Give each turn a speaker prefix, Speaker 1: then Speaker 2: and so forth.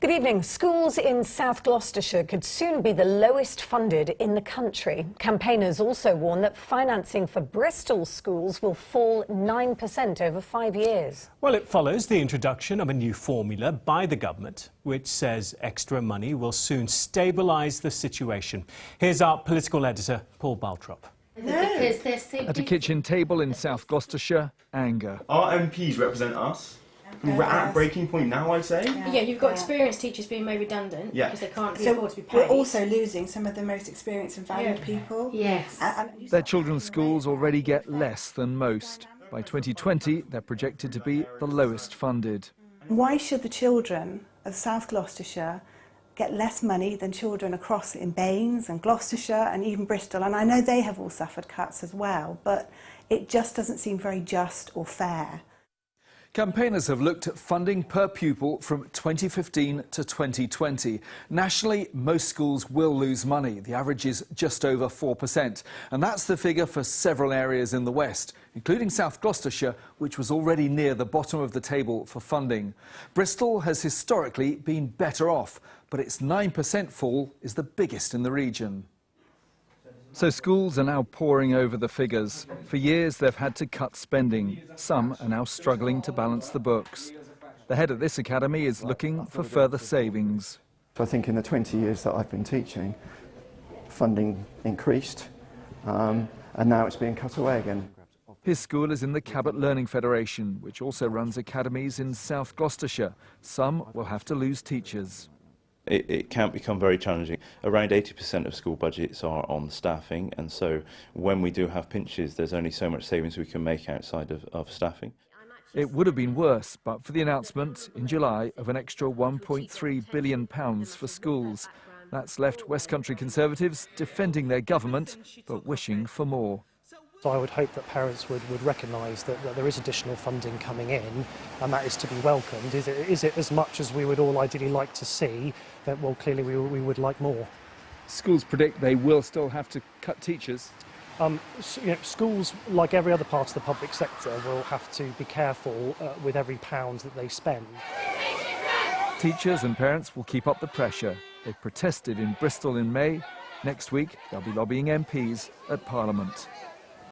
Speaker 1: Good evening. Schools in South Gloucestershire could soon be the lowest funded in the country. Campaigners also warn that financing for Bristol schools will fall 9% over 5 years.
Speaker 2: Well, it follows the introduction of a new formula by the government, which says extra money will soon stabilise the situation. Here's our political editor, Paul Baltrop.
Speaker 3: At a kitchen table in South Gloucestershire, anger.
Speaker 4: Our MPs represent us. We're at a breaking point now, I'd say.
Speaker 5: Yeah, you've got experienced teachers being made redundant because they can't afford to be paid.
Speaker 6: We're also losing some of the most experienced and valued people.
Speaker 5: Yes.
Speaker 3: Their children's schools already get less than most. By 2020, they're projected to be the lowest funded.
Speaker 6: Why should the children of South Gloucestershire get less money than children across in Baines and Gloucestershire and even Bristol? And I know they have all suffered cuts as well, but it just doesn't seem very just or fair.
Speaker 3: Campaigners have looked at funding per pupil from 2015 to 2020. Nationally, most schools will lose money. The average is just over 4%. And that's the figure for several areas in the West, including South Gloucestershire, which was already near the bottom of the table for funding. Bristol has historically been better off, but its 9% fall is the biggest in the region. So schools are now poring over the figures. For years they've had to cut spending. Some are now struggling to balance the books. The head of this academy is looking for further savings.
Speaker 7: I think in the 20 years that I've been teaching, funding increased and now it's being cut away again.
Speaker 3: His school is in the Cabot Learning Federation, which also runs academies in South Gloucestershire. Some will have to lose teachers.
Speaker 8: It can become very challenging. Around 80% of school budgets are on staffing, and so when we do have pinches, there's only so much savings we can make outside of staffing.
Speaker 3: It would have been worse, but for the announcement in July of an extra £1.3 billion for schools. That's left West Country Conservatives defending their government, but wishing for more.
Speaker 9: So I would hope that parents would recognise that there is additional funding coming in, and that is to be welcomed. Is it as much as we would all ideally like to see? That, well, clearly we would like more.
Speaker 3: Schools predict they will still have to cut teachers.
Speaker 9: Schools, like every other part of the public sector, will have to be careful with every pound that they spend.
Speaker 3: Teachers and parents will keep up the pressure. They protested in Bristol in May. Next week, they'll be lobbying MPs at Parliament.